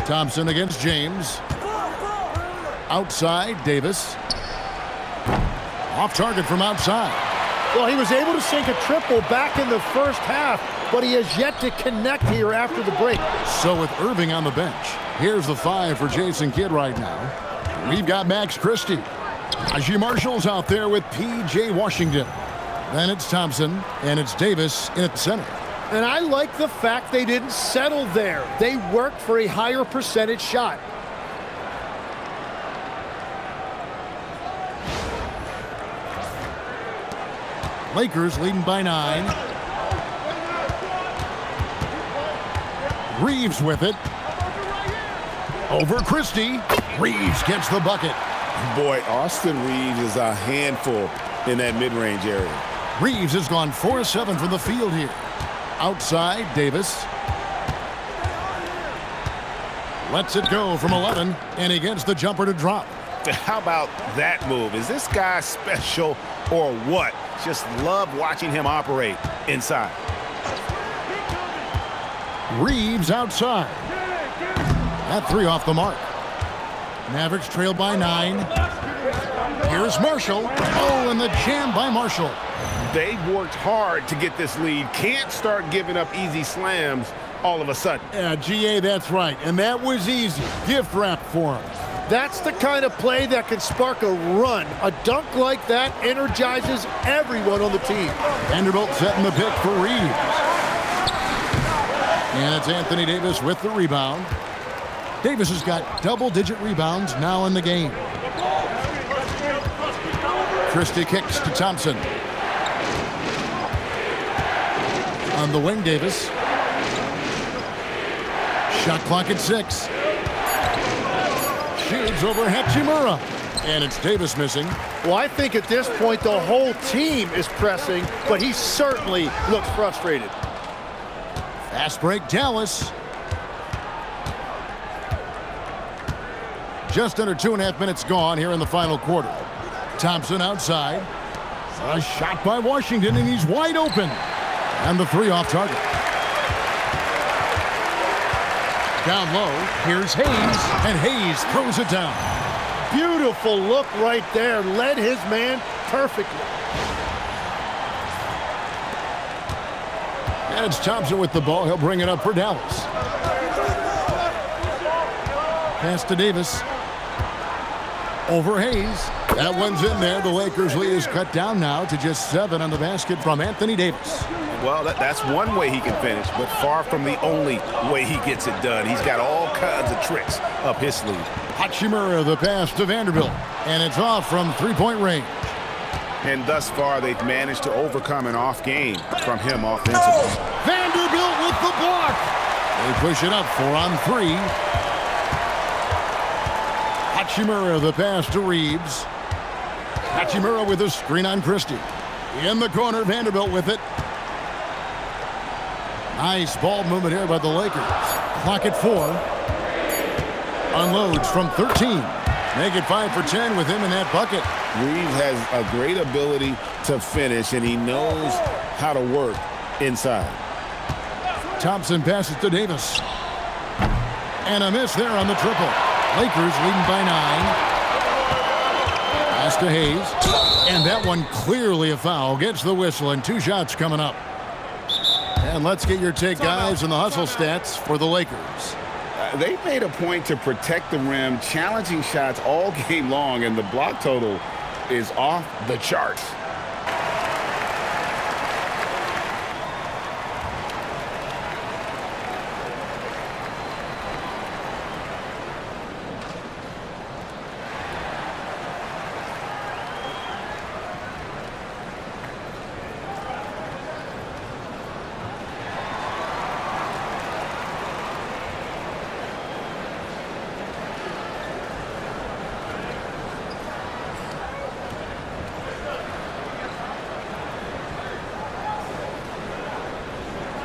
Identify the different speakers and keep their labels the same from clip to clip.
Speaker 1: Thompson against James. Outside, Davis. Off target from outside.
Speaker 2: Well, he was able to sink a triple back in the first half, but he has yet to connect here after the break.
Speaker 1: So with Irving on the bench, here's the 5 for Jason Kidd right now. We've got Max Christie. Najee Marshall's out there with P.J. Washington. Then it's Thompson, and it's Davis in at the center.
Speaker 2: And I like the fact they didn't settle there. They worked for a higher percentage shot.
Speaker 1: Lakers leading by 9. Reeves with it. Over Christie. Reeves gets the bucket.
Speaker 3: Boy, Austin Reeves is a handful in that mid-range area.
Speaker 1: Reeves has gone 4-7 from the field here. Outside, Davis. Lets it go from 11, and he gets the jumper to drop.
Speaker 3: How about that move? Is this guy special or what? Just love watching him operate inside.
Speaker 1: Reeves outside. That 3 off the mark. Mavericks trail by 9. Here's Marshall. Oh, and the jam by Marshall.
Speaker 3: They worked hard to get this lead. Can't start giving up easy slams all of a sudden.
Speaker 1: Yeah, GA, that's right. And that was easy. Gift wrap for him.
Speaker 2: That's the kind of play that can spark a run. A dunk like that energizes everyone on the team.
Speaker 1: Vanderbilt setting the pick for Reeves. And it's Anthony Davis with the rebound. Davis has got double-digit rebounds now in the game. Christie kicks to Thompson. On the wing, Davis. Shot clock at 6. Shoots over Hachimura. And it's Davis missing.
Speaker 2: Well, I think at this point the whole team is pressing, but he certainly looks frustrated.
Speaker 1: Fast break, Dallas. Just under 2.5 minutes gone here in the final quarter. Thompson outside. A shot by Washington, and he's wide open. And the 3 off target. Down low, here's Hayes, and Hayes throws it down.
Speaker 2: Beautiful look right there. Led his man perfectly.
Speaker 1: And it's Thompson with the ball. He'll bring it up for Dallas. Pass to Davis. Over Hayes. That one's in there. The Lakers lead is cut down now to just 7 on the basket from Anthony Davis.
Speaker 3: Well, that's one way he can finish, but far from the only way he gets it done. He's got all kinds of tricks up his sleeve.
Speaker 1: Hachimura, the pass to Vanderbilt, and it's off from 3-point range.
Speaker 3: And thus far, they've managed to overcome an off game from him offensively.
Speaker 1: Vanderbilt with the block. They push it up 4 on 3. Hachimura, the pass to Reeves. Hachimura with a screen on Christie. In the corner, Vanderbilt with it. Nice ball movement here by the Lakers. Clock at 4. Unloads from 13. Make it 5 for 10 with him in that bucket.
Speaker 3: Reeves has a great ability to finish, and he knows how to work inside.
Speaker 1: Thompson passes to Davis. And a miss there on the triple. Lakers leading by 9. Pass to Hayes. And that one clearly a foul. Gets the whistle, and 2 shots coming up. And let's get your take, guys, on the hustle stats for the Lakers.
Speaker 3: They made a point to protect the rim, challenging shots all game long, and the block total is off the charts.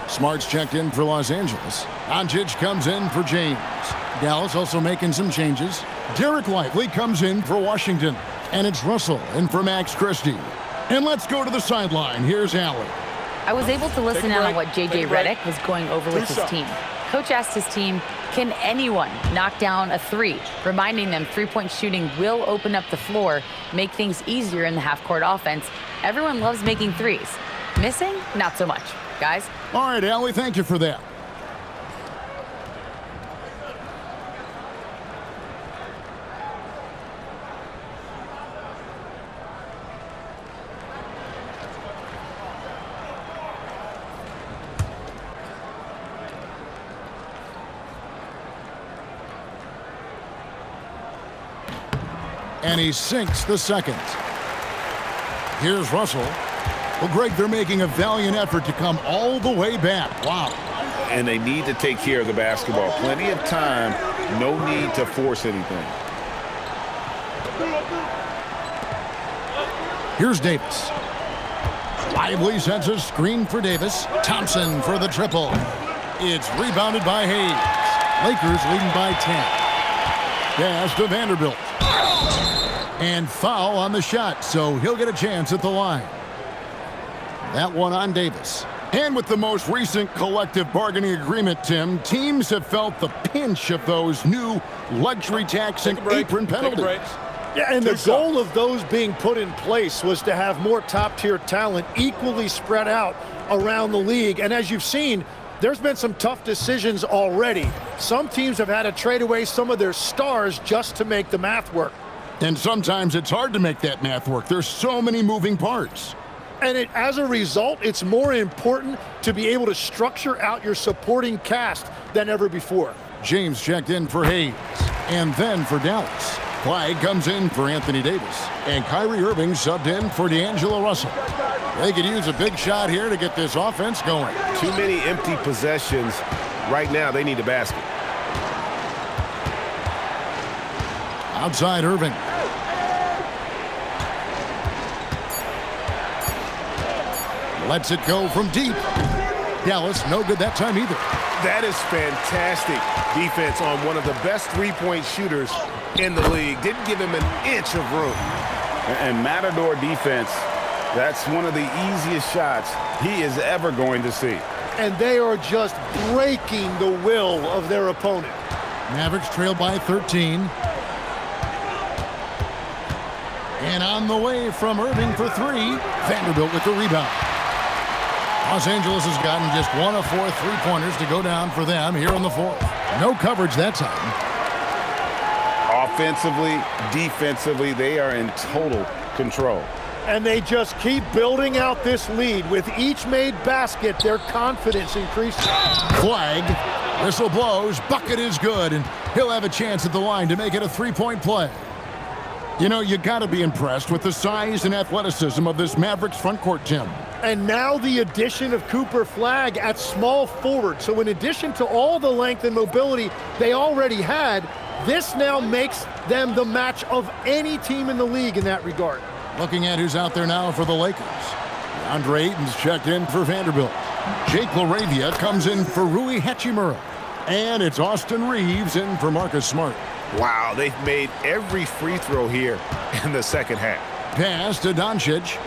Speaker 1: Smart's checked in for Los Angeles. Doncic comes in for James. Dallas also making some changes. Derek Lively comes in for Washington. And it's Russell in for Max Christie. And let's go to the sideline. Here's Allen.
Speaker 4: I was able to listen in on what J.J. Redick was going over with his team. coach asked his team, can anyone knock down a three? Reminding them three-point shooting will open up the floor, make things easier in the half-court offense. Everyone loves making threes. Missing? Not so much. Guys?
Speaker 1: All right, Allie, thank you for that. And he sinks the second. Here's Russell. Well, Greg, they're making a valiant effort to come all the way back. Wow.
Speaker 3: And they need to take care of the basketball. Plenty of time. No need to force anything.
Speaker 1: Here's Davis. Lively sends a screen for Davis. Thompson for the triple. It's rebounded by Hayes. Lakers leading by 10. Pass to Vanderbilt. And foul on the shot, so he'll get a chance at the line. That one on Davis. And with the most recent collective bargaining agreement, Tim, teams have felt the pinch of those new luxury tax and apron penalties.
Speaker 2: Yeah, and the goal of those being put in place was to have more top-tier talent equally spread out around the league. And as you've seen, there's been some tough decisions already. Some teams have had to trade away some of their stars just to make the math work.
Speaker 1: And sometimes it's hard to make that math work. There's so many moving parts.
Speaker 2: And as a result, it's more important to be able to structure out your supporting cast than ever before.
Speaker 1: James checked in for Hayes, and then for Dallas. Clyde comes in for Anthony Davis, and Kyrie Irving subbed in for D'Angelo Russell. They could use a big shot here to get this offense going.
Speaker 5: Too many empty possessions. Right now, they need a basket.
Speaker 1: Outside Irving. Lets it go from deep. Dallas, no good that time either.
Speaker 5: That is fantastic defense on one of the best three-point shooters in the league. Didn't give him an inch of room.
Speaker 3: And Matador defense, that's one of the easiest shots he is ever going to see.
Speaker 2: And they are just breaking the will of their opponent.
Speaker 1: Mavericks trail by 13. And on the way from Irving for three. Vanderbilt with the rebound. Los Angeles has gotten just 1 of 4 three-pointers to go down for them here in the fourth. No coverage that time.
Speaker 3: Offensively, defensively, they are in total control.
Speaker 2: And they just keep building out this lead. With each made basket, their confidence increases.
Speaker 1: Flag. Whistle blows. Bucket is good. And he'll have a chance at the line to make it a three-point play. You know, you got to be impressed with the size and athleticism of this Mavericks front court, Tim.
Speaker 2: And now the addition of Cooper Flagg at small forward. So in addition to all the length and mobility they already had, this now makes them the match of any team in the league in that regard.
Speaker 1: Looking at who's out there now for the Lakers. DeAndre Ayton's checked in for Vanderbilt. Jake LaRavia comes in for Rui Hachimura. And it's Austin Reeves in for Marcus Smart.
Speaker 5: Wow, they've made every free throw here in the second half.
Speaker 1: Pass to Doncic.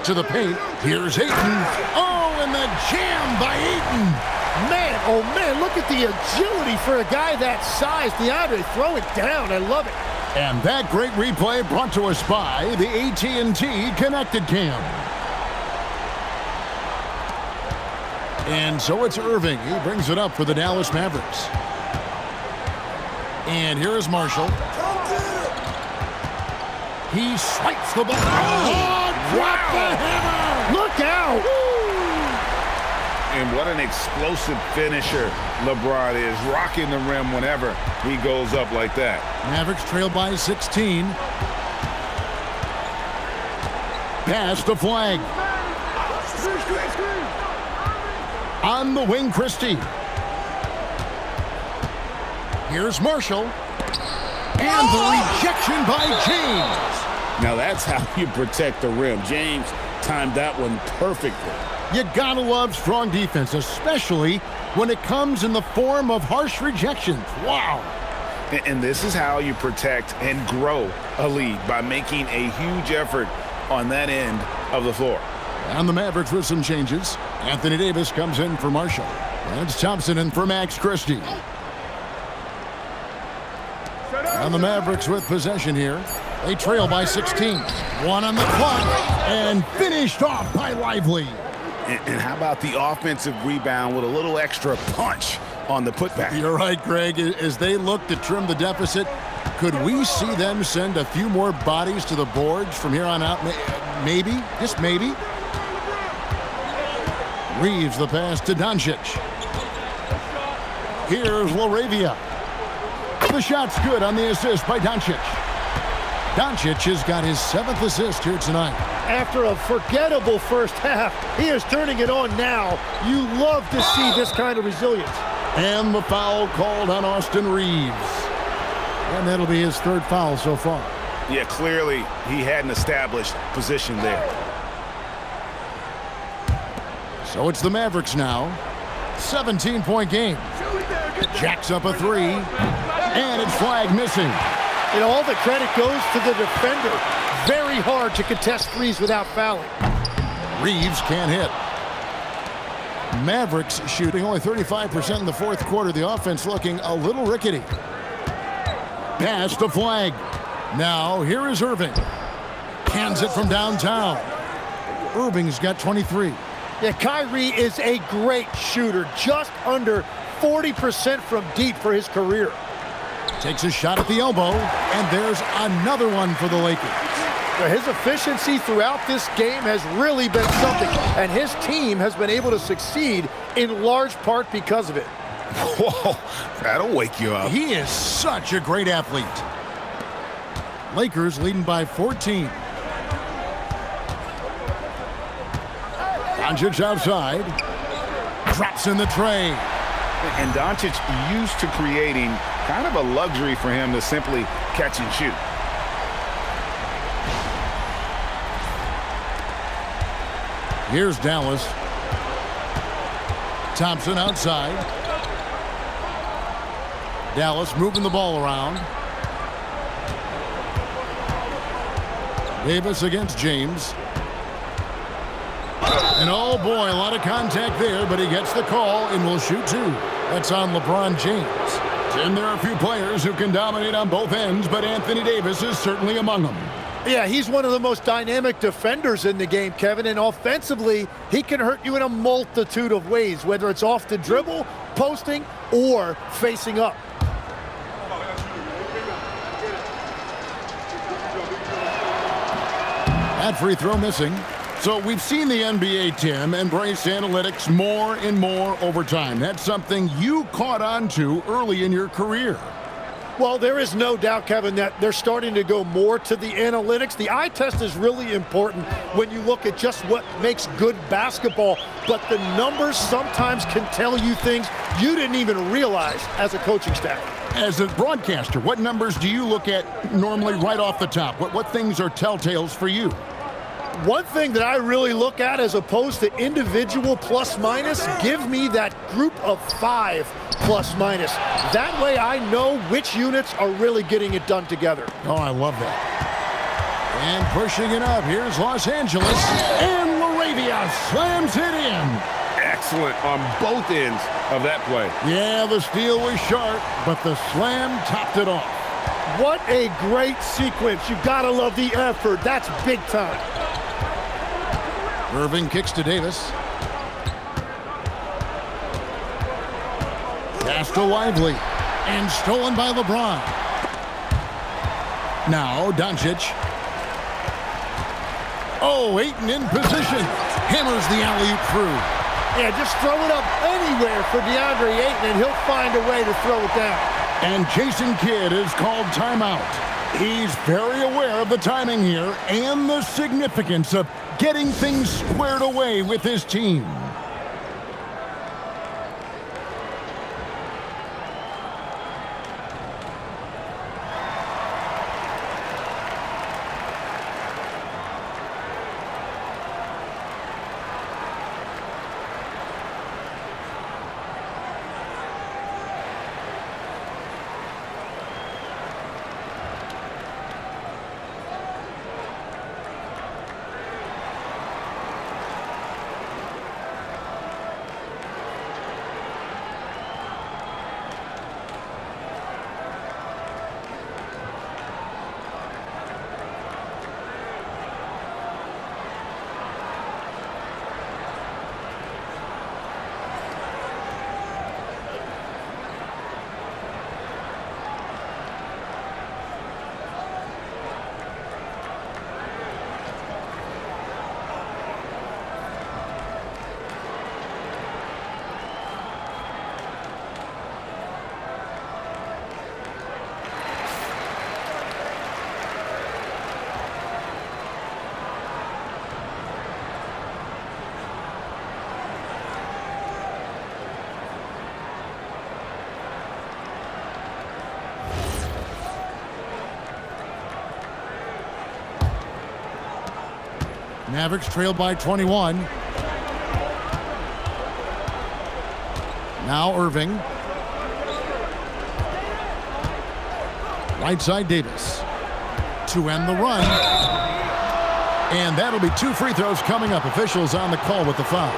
Speaker 1: To the paint. Here's Ayton. Oh, and the jam by Ayton.
Speaker 2: Man, oh man, look at the agility for a guy that size. DeAndre, throw it down. I love it.
Speaker 1: And that great replay brought to us by the AT&T Connected Cam. And so it's Irving. He brings it up for the Dallas Mavericks. And here is Marshall. He swipes the ball. Oh, drop the hammer.
Speaker 2: Look out.
Speaker 3: And what an explosive finisher LeBron is, rocking the rim whenever he goes up like that.
Speaker 1: Mavericks trail by 16. Pass to Flag. On the wing, Christie. Here's Marshall. And the rejection by James.
Speaker 3: Now that's how you protect the rim. James timed that one perfectly.
Speaker 1: You gotta love strong defense, especially when it comes in the form of harsh rejections. Wow.
Speaker 3: And this is how you protect and grow a lead, by making a huge effort on that end of the floor.
Speaker 1: And the Mavericks with some changes. Anthony Davis comes in for Marshall. And it's Thompson in for Max Christie. And the Mavericks with possession here. They trail by 16. One on the clock and finished off by Lively.
Speaker 3: And how about the offensive rebound with a little extra punch on the putback?
Speaker 1: You're right, Greg. As they look to trim the deficit, could we see them send a few more bodies to the boards from here on out? Maybe, just maybe. Reeves the pass to Doncic. Here's LaRavia. The shot's good on the assist by Doncic. Doncic has got his 7th assist here tonight.
Speaker 2: After a forgettable first half, he is turning it on now. You love to see this kind of resilience.
Speaker 1: And the foul called on Austin Reeves. And that'll be his 3rd foul so far.
Speaker 5: Yeah, clearly he hadn't established position there.
Speaker 1: So it's the Mavericks now. 17-point game. Jacks up a 3. And it's flag missing.
Speaker 2: And all the credit goes to the defender. Very hard to contest threes without fouling.
Speaker 1: Reeves can't hit. Mavericks shooting only 35% in the 4th quarter. The offense looking a little rickety. Pass to Flag. Now here is Irving. Cans it from downtown. Irving's got 23.
Speaker 2: Yeah, Kyrie is a great shooter. Just under 40% from deep for his career.
Speaker 1: Takes a shot at the elbow, and there's another one for the Lakers.
Speaker 2: His efficiency throughout this game has really been something, and his team has been able to succeed in large part because of it.
Speaker 5: Whoa, that'll wake you up.
Speaker 1: He is such a great athlete. Lakers leading by 14. Doncic outside. Drops in the tray.
Speaker 3: And Doncic used to creating kind of a luxury for him to simply catch and shoot.
Speaker 1: Here's Dallas. Thompson outside. Dallas moving the ball around. Davis against James. And oh boy, a lot of contact there, but he gets the call and will shoot 2. That's on LeBron James. And there are a few players who can dominate on both ends, but Anthony Davis is certainly among them.
Speaker 2: Yeah, he's one of the most dynamic defenders in the game, Kevin, and offensively, he can hurt you in a multitude of ways, whether it's off the dribble, posting, or facing up.
Speaker 1: That free throw missing. So we've seen the NBA, Tim, embrace analytics more and more over time. That's something you caught on to early in your career.
Speaker 2: Well, there is no doubt, Kevin, that they're starting to go more to the analytics. The eye test is really important when you look at just what makes good basketball, but the numbers sometimes can tell you things you didn't even realize as a coaching staff.
Speaker 1: As a broadcaster, what numbers do you look at normally right off the top? What things are telltales for you?
Speaker 2: One thing that I really look at as opposed to individual plus minus, give me that group of 5 plus minus. That way I know which units are really getting it done together.
Speaker 1: Oh, I love that. And pushing it up, here's Los Angeles, and LaRavia slams it in.
Speaker 5: Excellent on both ends of that play.
Speaker 1: Yeah, the steal was sharp, but the slam topped it off.
Speaker 2: What a great sequence. You gotta love the effort. That's big time.
Speaker 1: Irving kicks to Davis. Pass to Lively. And stolen by LeBron. Now Doncic. Oh, Ayton in position. Hammers the alley-oop through.
Speaker 2: Yeah, just throw it up anywhere for DeAndre Ayton, and he'll find a way to throw it down.
Speaker 1: And Jason Kidd is called timeout. He's very aware of the timing here and the significance of getting things squared away with his team. Mavericks trail by 21. Now Irving. Right side Davis. To end the run. And that'll be 2 free throws coming up. Officials on the call with the foul.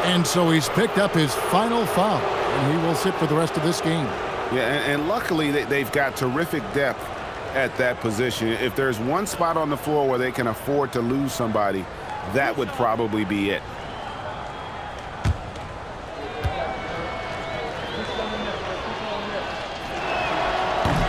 Speaker 1: And so he's picked up his final foul. And he will sit for the rest of this game.
Speaker 3: Yeah, and luckily they've got terrific depth at that position. If there's one spot on the floor where they can afford to lose somebody, that would probably be it.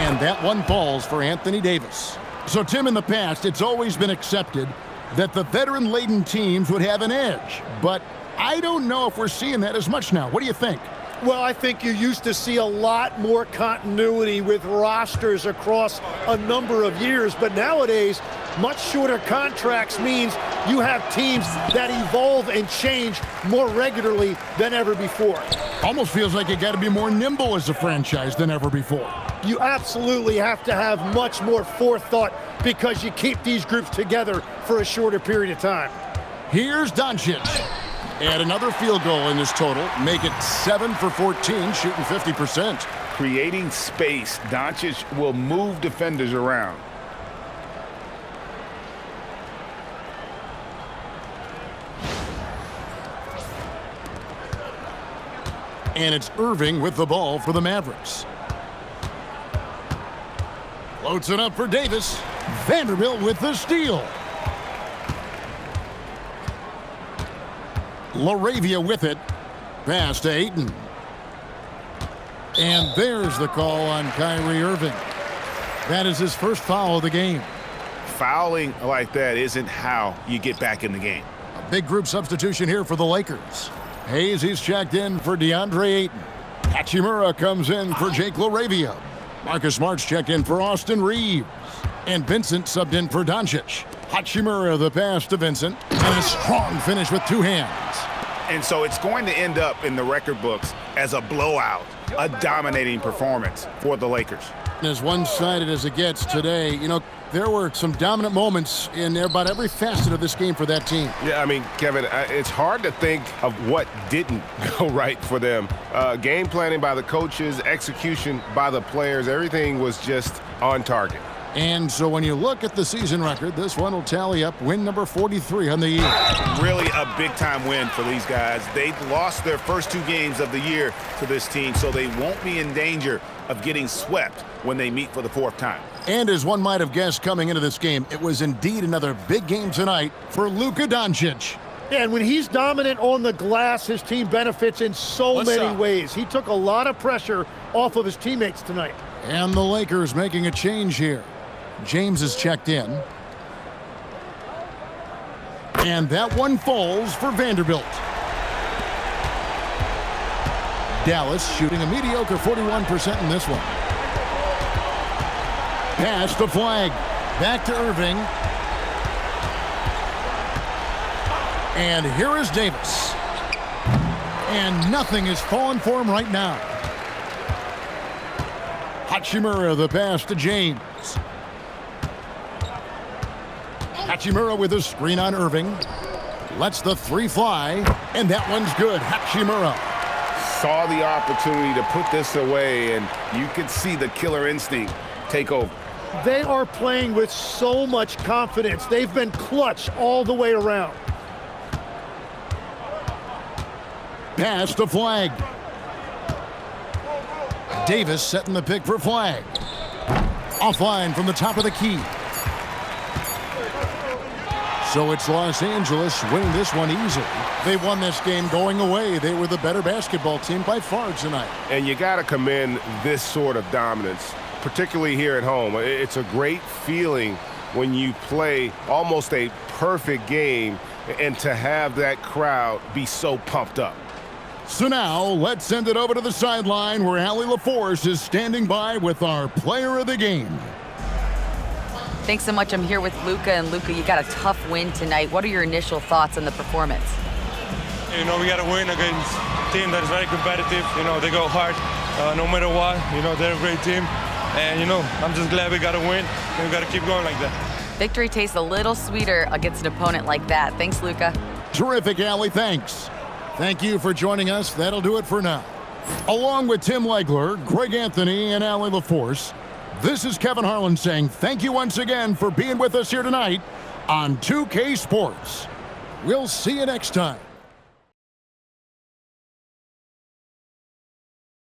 Speaker 1: And that one falls for Anthony Davis. So, Tim, in the past, it's always been accepted that the veteran-laden teams would have an edge. But I don't know if we're seeing that as much now. What do you think?
Speaker 2: Well, I think you used to see a lot more continuity with rosters across a number of years. But nowadays, much shorter contracts means you have teams that evolve and change more regularly than ever before.
Speaker 1: Almost feels like you got to be more nimble as a franchise than ever before.
Speaker 2: You absolutely have to have much more forethought because you keep these groups together for a shorter period of time.
Speaker 1: Here's Doncic. Add another field goal in this total. Make it 7 for 14, shooting 50%.
Speaker 3: Creating space, Doncic will move defenders around.
Speaker 1: And it's Irving with the ball for the Mavericks. Floats it up for Davis. Vanderbilt with the steal. LaRavia with it. Pass to Ayton. And there's the call on Kyrie Irving. That is his first foul of the game.
Speaker 3: Fouling like that isn't how you get back in the game.
Speaker 1: A big group substitution here for the Lakers. Hayes, he's checked in for DeAndre Ayton. Hachimura comes in for Jake LaRavia. Marcus Smart's checked in for Austin Reeves. And Vincent subbed in for Doncic. Hachimura the pass to Vincent. And a strong finish with 2 hands.
Speaker 3: And so it's going to end up in the record books as a blowout, a dominating performance for the Lakers.
Speaker 1: As one-sided as it gets today, you know, there were some dominant moments in about every facet of this game for that team.
Speaker 5: Yeah, I mean, Kevin, it's hard to think of what didn't go right for them. Game planning by the coaches, execution by the players, everything was just on target.
Speaker 1: And so when you look at the season record, this one will tally up win number 43 on the year.
Speaker 3: Really a big-time win for these guys. They've lost their first 2 games of the year to this team, so they won't be in danger of getting swept when they meet for the 4th time.
Speaker 1: And as one might have guessed coming into this game, it was indeed another big game tonight for Luka Doncic.
Speaker 2: Yeah, and when he's dominant on the glass, his team benefits in so many ways. He took a lot of pressure off of his teammates tonight.
Speaker 1: And the Lakers making a change here. James is checked in. And that one falls for Vanderbilt. Dallas shooting a mediocre 41% in this one. Pass to Flag. Back to Irving. And here is Davis. And nothing is falling for him right now. Hachimura the pass to James. Hachimura with a screen on Irving. Lets the 3 fly. And that one's good. Hachimura.
Speaker 3: Saw the opportunity to put this away, and you could see the killer instinct take over.
Speaker 2: They are playing with so much confidence. They've been clutch all the way around.
Speaker 1: Pass to Flag. Davis setting the pick for Flag. Offline from the top of the key. So it's Los Angeles winning this one easily. They won this game going away. They were the better basketball team by far tonight.
Speaker 5: And you got to commend this sort of dominance, particularly here at home. It's a great feeling when you play almost a perfect game and to have that crowd be so pumped up.
Speaker 1: So now let's send it over to the sideline where Allie LaForce is standing by with our player of the game.
Speaker 4: Thanks so much. I'm here with Luka. And Luka, you got a tough win tonight. What are your initial thoughts on the performance?
Speaker 6: You know, we got to win against a team that is very competitive. You know, they go hard no matter what. You know, they're a great team. And, you know, I'm just glad we got to win. And we got to keep going like that.
Speaker 4: Victory tastes a little sweeter against an opponent like that. Thanks, Luka.
Speaker 1: Terrific, Allie. Thanks. Thank you for joining us. That'll do it for now. Along with Tim Legler, Greg Anthony, and Allie LaForce, this is Kevin Harlan saying thank you once again for being with us here tonight on 2K Sports. We'll see you next time.